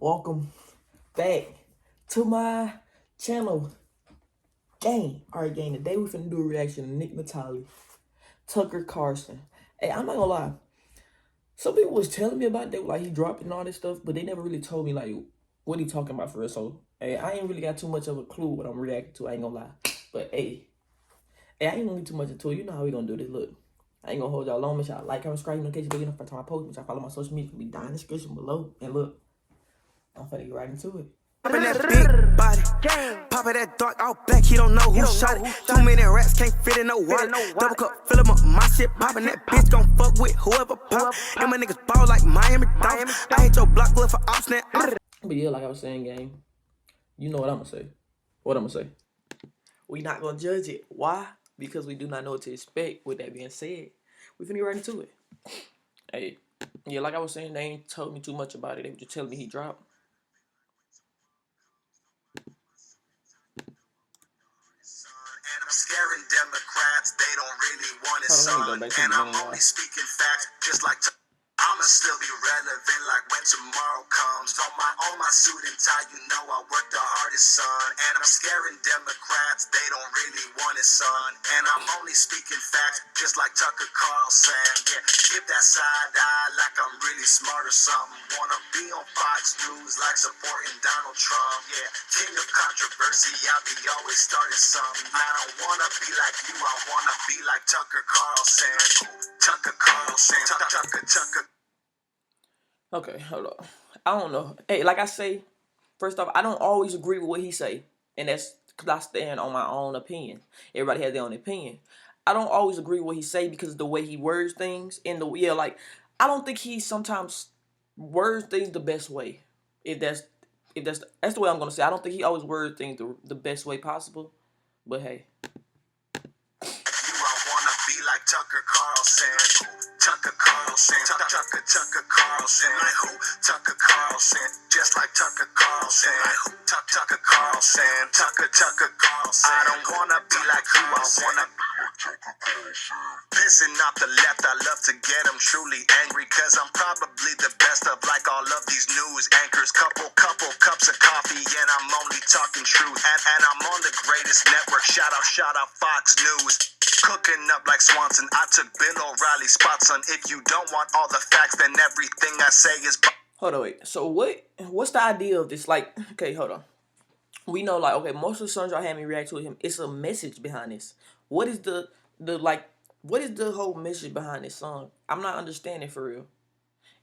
Welcome back to my channel, gang. Alright, gang, today we finna do a reaction to Nittoli, Tucker Carlson. Hey, I'm not gonna lie. Some people was telling me about that, like he dropping all this stuff, but they never really told me like what he talking about for real. So, hey, I ain't really got too much of a clue what I'm reacting to. I ain't gonna lie. But hey, I ain't gonna get too much into it. You know how we gonna do this. Look, I ain't gonna hold y'all long. Make sure y'all like, comment, subscribe, notifications bell, first time I post. Make sure y'all follow my social media. It'll be down in the description below. And look, I'm finna get right into it. Poppin' that big body, poppin' that dark out black, he don't know who shot it. Too many rats can't fit in no wallet. Double cup, fill 'em up, my shit poppin'. That bitch gon' fuck with whoever pop. And my niggas ball like Miami Dolphins. I hate your block, look for ops now. But yeah, like I was saying, gang, you know what I'm gonna say. What I'm gonna say. We not gonna judge it. Why? Because we do not know what to expect. With that being said, we finna get right into it. Hey, yeah, like I was saying, they ain't told me too much about it. They were just telling me he dropped. I'm scaring Democrats, they don't really want it, son. And I'm only speaking facts, just like I'ma still be relevant like when tomorrow comes. On my suit and tie, you know I work the hardest, son. And I'm scaring Democrats, they don't really want it, son. And I'm only speaking facts, just like Tucker Carlson. Yeah, give that side eye like I'm really smart or something. Wanna be on Fox News like supporting Donald Trump. Yeah, king of controversy, I be always starting something. I don't wanna be like you, I wanna be like Tucker Carlson. Tucker Carlson, Tucker. Okay, hold on. I don't know. Hey, like I say, first off, I don't always agree with what he say, and that's because I stand on my own opinion. Everybody has their own opinion. I don't always agree with what he say because of the way he words things, and like I don't think he sometimes words things the best way. That's the way I'm gonna say. I don't think he always words things the best way possible. But hey. Tucker Carlson, Tucker Carlson, Tucker Carlson, like who? Tucker Carlson, just like Tucker Carlson, like who? Tucker Carlson, Tucker Carlson. I don't wanna be like you, I wanna be like Tucker Carlson. Pissing off the left, I love to get them truly angry, cause I'm probably the best of like all of these news anchors. Couple cups of coffee, and I'm only talking truth. And I'm on the greatest network. Shout out Fox News. Cooking up like Swanson, I took Bill O'Reilly's spot, son. If you don't want all the facts, then everything I say is. Hold on, wait. So what's the idea of this? Like, okay, hold on. We know, like, okay, most of the songs y'all had me react to him, it's a message behind this. What is what is the whole message behind this song? I'm not understanding for real.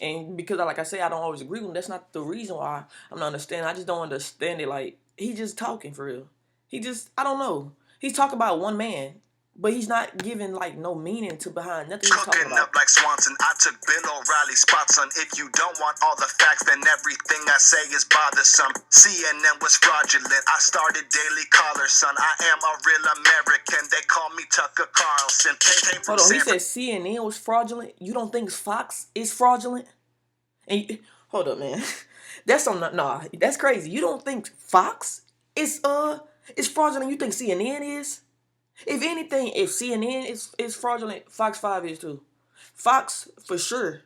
And because, like I say, I don't always agree with him. That's not the reason why I'm not understanding. I just don't understand it. Like, he just talking for real. I don't know. He's talking about one man. But he's not giving, like, no meaning to behind nothing he's talking about. Cooking up like Swanson, I took Bill O'Reilly's spot, son. If you don't want all the facts, then everything I say is bothersome. CNN was fraudulent. I started Daily Caller, son. I am a real American. They call me Tucker Carlson. Hold on, he said CNN was fraudulent? You don't think Fox is fraudulent? And hold up, man. That's nah, that's crazy. You don't think Fox is fraudulent? You think CNN is? If anything, if CNN is fraudulent, Fox 5 is too. Fox for sure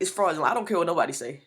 is fraudulent. I don't care what nobody say.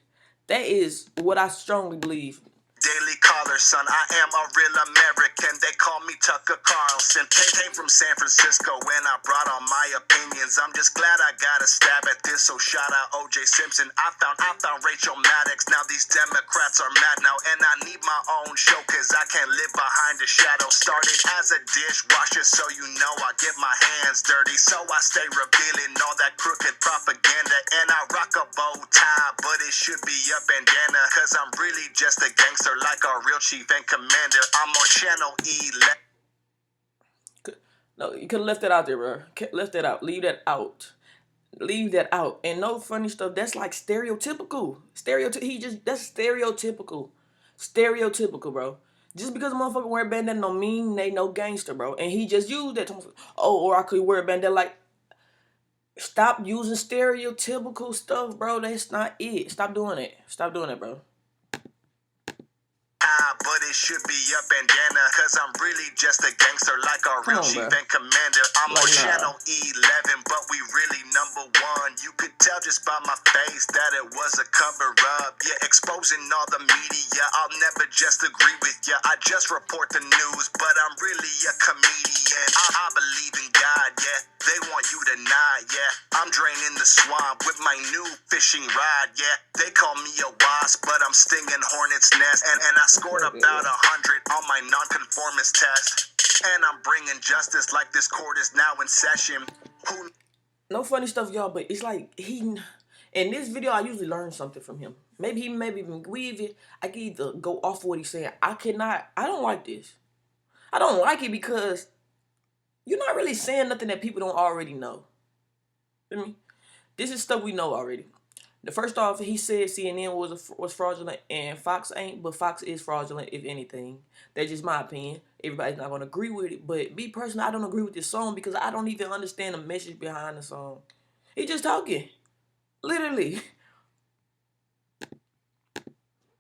That is what I strongly believe. Daily Caller, son, I am a real American. They call me Tucker Carlson. Came from San Francisco when I brought on my opinions. I'm just glad I got a stab at this, so shout out O.J. Simpson. I found Rachel Maddox. Now these Democrats are mad now, and I need my own show, cause I can't live behind the shadow. Started as a dishwasher, so you know I get my hands dirty. So I stay revealing all that crooked propaganda, and I rock a bow tie, but it should be a bandana, cause I'm really just a gangster like our real chief and commander. I'm on channel 11. No, you could have left that out there, bro. Left that out. Leave that out. Leave that out. And no funny stuff. That's like stereotypical. That's stereotypical. Stereotypical, bro. Just because a motherfucker wear a bandana don't mean they no gangster, bro. And he just used that. Or I could wear a bandana. Like, stop using stereotypical stuff, bro. That's not it. Stop doing it. Stop doing it, bro. but it should be a bandana. Cause I'm really just a gangster like a real chief and commander. I'm on channel 11, but we really number one. You could tell just by my face that it was a cover up. Yeah, exposing all the media. I'll never just agree with ya. I just report the news, but I'm really a comedian. I believe in God, yeah. They want you to nod, yeah. I'm draining the swamp with my new fishing rod, yeah. They call me a wasp, but I'm stinging hornet's nest. And I scored about 100 on my nonconformist test. And I'm bringing justice like this court is now in session. No funny stuff, y'all, but it's like in this video, I usually learn something from him. Maybe I can either go off of what he's saying. I don't like this. I don't like it because you're not really saying nothing that people don't already know. I mean, this is stuff we know already. The first off, he said CNN was fraudulent and Fox ain't, but Fox is fraudulent if anything. That's just my opinion. Everybody's not gonna agree with it, but me personally, I don't agree with this song because I don't even understand the message behind the song. He just talking, literally.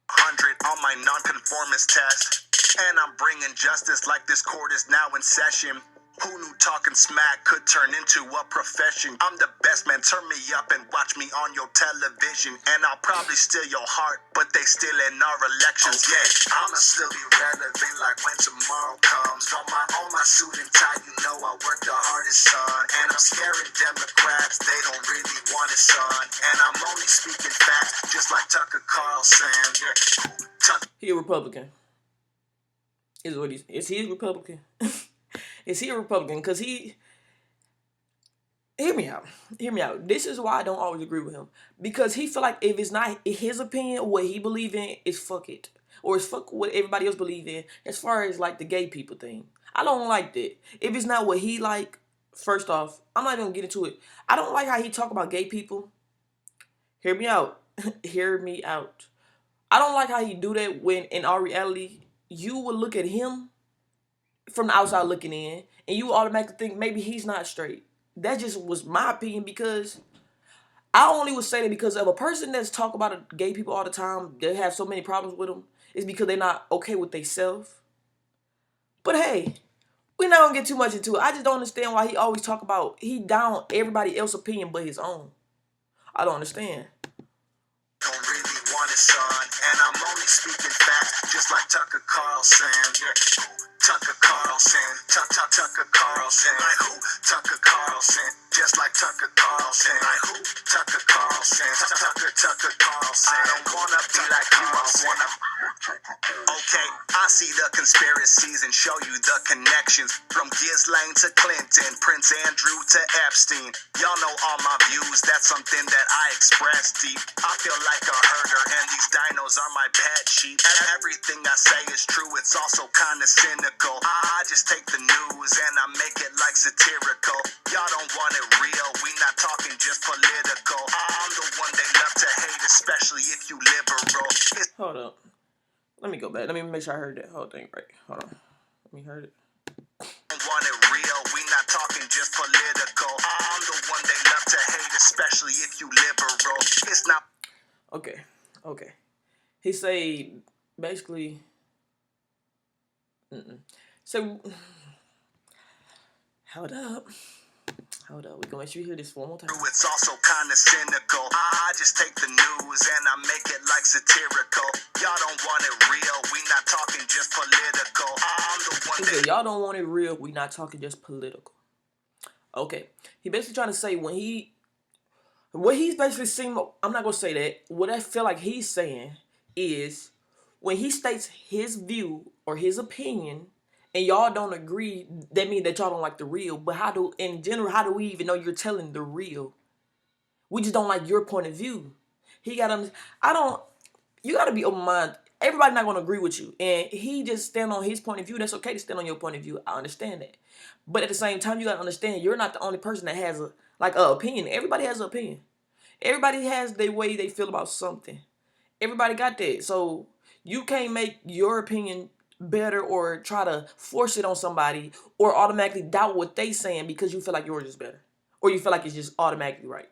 100 on my nonconformist test. And I'm bringing justice like this court is now in session. Who knew talking smack could turn into a profession? I'm the best, man. Turn me up and watch me on your television. And I'll probably steal your heart, but they still in our elections. Okay. Yeah, I'ma still be relevant like when tomorrow comes. On my suit and tie, you know I work the hardest, son. And I'm scaring Democrats, they don't really want it, son. And I'm only speaking facts, just like Tucker Carlson. Yeah. He a Republican. Is he a Republican? Is he a Republican? Because hear me out. This is why I don't always agree with him. Because he feel like if it's not his opinion, what he believe in, is fuck it. Or it's fuck what everybody else believe in. As far as like the gay people thing. I don't like that. If it's not what he like, first off, I'm not even gonna get into it. I don't like how he talk about gay people. Hear me out. Hear me out. I don't like how he do that when in our reality, you would look at him from the outside looking in, and you automatically think maybe he's not straight. That just was my opinion because I only would say that because of a person that's talk about gay people all the time, they have so many problems with them, is because they're not okay with themselves. But hey, we're not gonna get too much into it. I just don't understand why he always talk about he down everybody else's opinion but his own. I don't understand. Don't really want it, son. And I'm only speaking facts, just like Tucker Carlson. Yeah. Tucker Carlson, Tucker Carlson. Like who? Tucker Carlson, just like Tucker Carlson. Like who? Tucker Carlson, Tucker Carlson. I don't wanna be like you, I wanna. Okay, I see the conspiracies and show you the connections. From Ghislaine to Clinton, Prince Andrew to Epstein. Y'all know all my views, that's something that I express deep. I feel like a herder and these dinos are my pet sheep. Everything I say is true, it's also kinda cynical. I just take the news and I make it like satirical. Y'all don't want it real, we not talking just political. I'm the one they love to hate, especially if you liberal. Hold up. Let me go back. Let me make sure I heard that whole thing right. Hold on. Let me hear it. Don't want it real, we not talking just political. I'm the one they love to hate, especially if you liberal. It's not. Okay. He say basically. So, hold up. We're gonna make sure you hear this one more time. It's also kind of cynical. I just take the news and I make it like satirical. Y'all don't want it real, we not talking just political. I'm the one that y'all don't want it real, we not talking just political. Okay. He basically trying to say what he's basically saying, I'm not gonna say that. What I feel like he's saying is when he states his view or his opinion and y'all don't agree, that means that y'all don't like the real. But in general, how do we even know you're telling the real? We just don't like your point of view. You gotta be open-minded. Everybody's not gonna agree with you. And he just stand on his point of view. That's okay to stand on your point of view. I understand that. But at the same time, you gotta understand you're not the only person that has an opinion. Everybody has an opinion. Everybody has their way they feel about something. Everybody got that. So you can't make your opinion better or try to force it on somebody or automatically doubt what they saying because you feel like yours is better or you feel like it's just automatically right.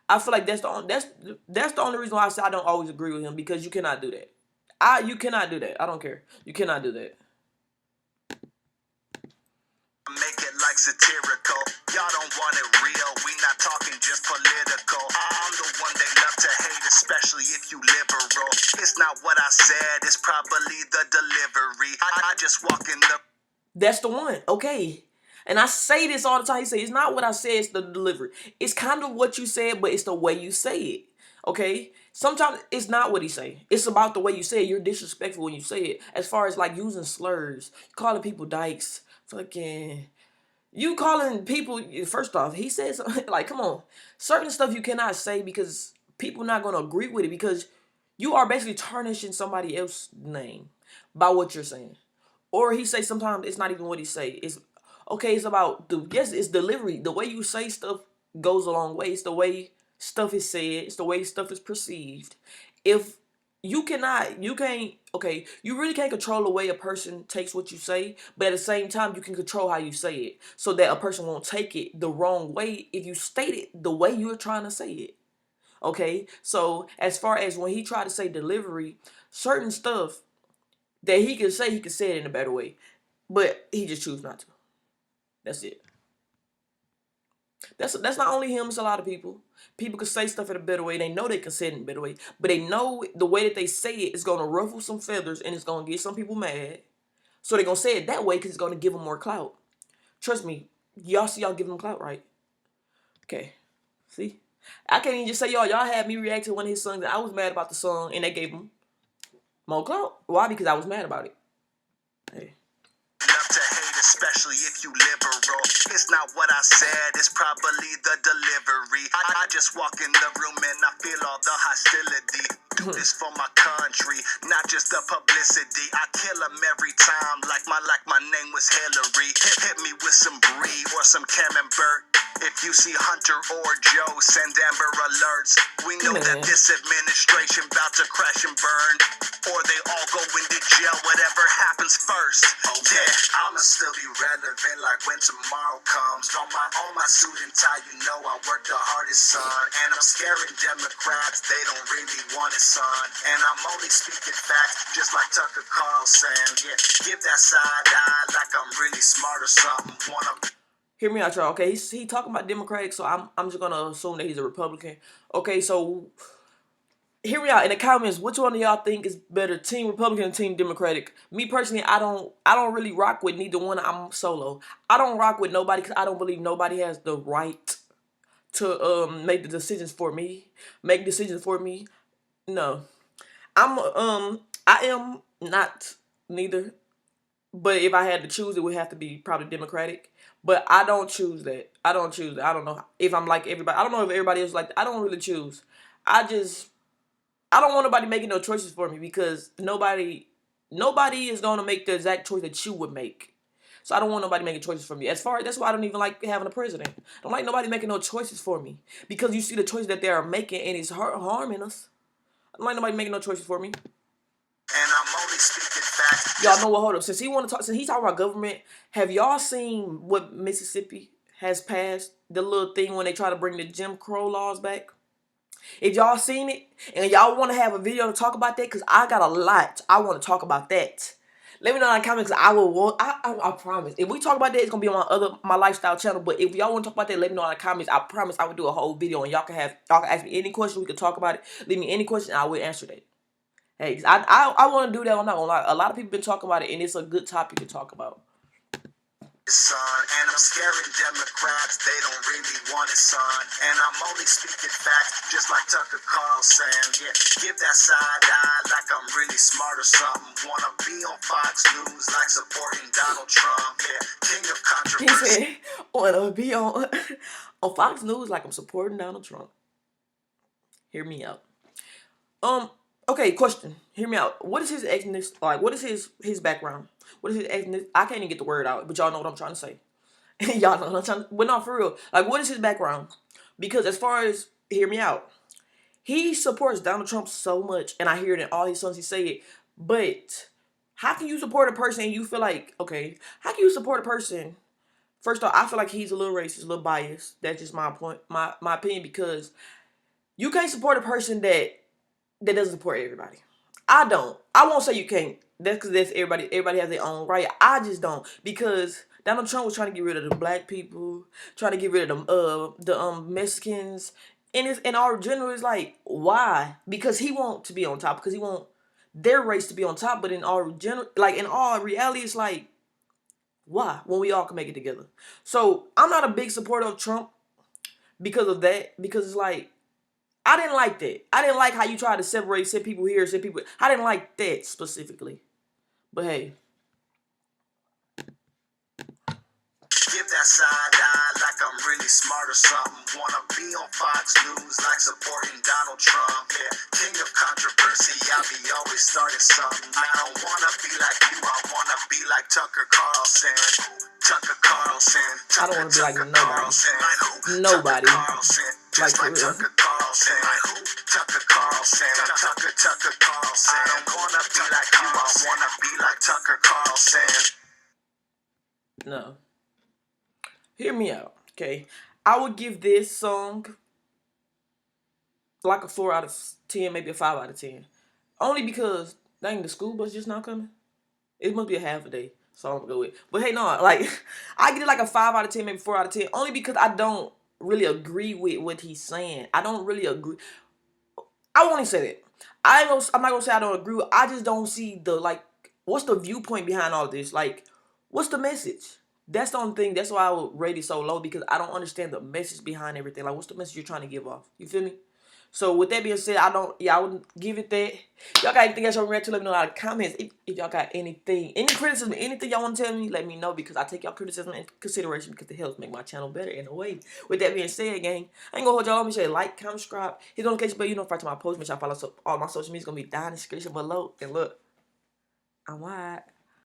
I feel like that's the only reason why I say I don't always agree with him, because you cannot do that. You cannot do that. I don't care. You cannot do that. Make it like satirical. Y'all don't want it real. We not talking just political. I'm the one they love to hate, especially if you liberal. It's not what I said, it's probably the delivery. I just walk in the... That's the one. Okay. And I say this all the time. He say, it's not what I said, it's the delivery. It's kind of what you said, but it's the way you say it. Okay? Sometimes it's not what he say. It's about the way you say it. You're disrespectful when you say it. As far as like using slurs, calling people dykes, fucking... You calling people... First off, he said something like, come on. Certain stuff you cannot say because people not going to agree with it because you are basically tarnishing somebody else's name by what you're saying. Or he say sometimes it's not even what he say. It's okay. It's about it's delivery. The way you say stuff goes a long way. It's the way stuff is said. It's the way stuff is perceived. If you can't. Okay, you really can't control the way a person takes what you say, but at the same time, you can control how you say it, so that a person won't take it the wrong way if you state it the way you're trying to say it. Okay, so as far as when he tried to say delivery, certain stuff that he could say it in a better way, but he just choose not to. That's it. That's not only him, it's a lot of people. People can say stuff in a better way. They know they can say it in a better way, but they know the way that they say it is going to ruffle some feathers and it's going to get some people mad. So they're going to say it that way because it's going to give them more clout. Trust me, y'all see y'all giving them clout, right? Okay, see? I can't even just say y'all had me react to one of his songs and I was mad about the song and they gave him more clout. Why? Because I was mad about it. Hey. Love to hate, especially if you liberal. It's not what I said, it's probably the delivery. I just walk in the room and I feel all the hostility. Do this for my country, not just the publicity. I kill them every time like my name was Hillary. Hit me with some Brie or some Camembert. If you see Hunter or Joe, send Amber Alerts. We know that this administration about to crash and burn, or they all go into jail, whatever happens first. Yeah, I'ma still be relevant like when tomorrow comes. On my suit and tie, you know I work the hardest, son. And I'm scaring Democrats, they don't really want it, son. And I'm only speaking facts, just like Tucker Carlson. Yeah, give that side eye like I'm really smart or something. Hear me out, y'all. Okay, he talking about Democratic, so I'm just gonna assume that he's a Republican. Okay, so hear me out in the comments. Which one of y'all think is better, Team Republican or Team Democratic? Me personally, I don't really rock with neither one. I'm solo. I don't rock with nobody because I don't believe nobody has the right to make the decisions for me. Make decisions for me. No, I am not neither. But if I had to choose, it would have to be probably Democratic. But I don't choose that. I don't choose that. I don't know if I'm like everybody. I don't know if everybody else like that. I don't really choose. I don't want nobody making no choices for me because nobody is going to make the exact choice that you would make. So I don't want nobody making choices for me. That's why I don't even like having a president. I don't like nobody making no choices for me because you see the choices that they are making and it's harming us. I don't like nobody making no choices for me. And I'm only speaking facts. Y'all know what? Hold up. Since he's talking about government, have y'all seen what Mississippi has passed? The little thing when they try to bring the Jim Crow laws back. If y'all seen it and y'all want to have a video to talk about that, because I got a lot I want to talk about that. Let me know in the comments. I promise. If we talk about that, it's gonna be on my lifestyle channel. But if y'all want to talk about that, let me know in the comments. I promise I will do a whole video and y'all can ask me any question. We can talk about it. Leave me any question, and I will answer that. Hey, I want to do that. I'm not gonna lie. A lot of people been talking about it, and it's a good topic to talk about. Son, and I'm scaring Democrats, they don't really want it, son. And I'm only speaking facts, just like Tucker Carlson. Yeah, give that side eye like I'm really smart or something. Wanna be on Fox News like supporting Donald Trump. Yeah, king of controversy. He said, wanna be on Fox News like I'm supporting Donald Trump. Hear me out. Okay, question. Hear me out. What is his ethnicity? Like, what is his background? What is his ethnicity? I can't even get the word out, but y'all know what I'm trying to say. Y'all know what I'm trying to... But not for real. Like, what is his background? Because as far as... Hear me out. He supports Donald Trump so much, and I hear it in all his songs he say it. But how can you support a person and you feel like... Okay, how can you support a person... First off, I feel like he's a little racist, a little biased. That's just my point, my opinion, because you can't support a person that doesn't support everybody. I I won't say you can't. That's because that's everybody. Everybody has their own right. I just don't, because Donald Trump was trying to get rid of the black people, trying to get rid of the Mexicans, and it's in our general is like, why? Because he want to be on top, because he want their race to be on top. But in our general, like in all reality, it's like, why, when we all can make it together? So I'm not a big supporter of Trump because of that. Because it's like, I didn't like that. I didn't like how you tried to separate, set people here, set people. I didn't like that specifically. But hey. Give that side eye like I'm really smart or something. Wanna be on Fox News like supporting Donald Trump. Yeah, king of controversy, I be always starting something. I don't wanna be like you, I wanna be like Tucker Carlson. Tucker Carlson. I don't wanna be like nobody. Just like Tucker Carlson. Tucker Carlson. Tucker Carlson. I don't wanna be like you, I wanna be like Tucker Carlson. No. Hear me out, okay? I would give this song like a 4 out of 10, maybe a 5 out of 10. Only because, dang, the school bus just not coming. It must be a half a day, so I'm gonna go with. But hey, no, like, I give it like a 5 out of 10, maybe 4 out of 10. Only because I don't really agree with what he's saying. I don't really agree. I won't even say that. I'm not gonna say I don't agree. I just don't see the, like, what's the viewpoint behind all this? Like, what's the message? That's the only thing. That's why I would rate it so low, because I don't understand the message behind everything. Like, what's the message you're trying to give off? You feel me? So with that being said, I wouldn't give it that. Y'all got anything else y'all react to? Let me know in the comments. If y'all got anything, any criticism, anything y'all want to tell me, let me know, because I take y'all criticism into consideration, because it helps make my channel better in a way. With that being said, gang, I ain't gonna hold y'all. Let me say like, comment, subscribe, hit the notification bell. You know, to my post. Make sure y'all follow all my social media. It's gonna be down in the description below. And look, I'm wide.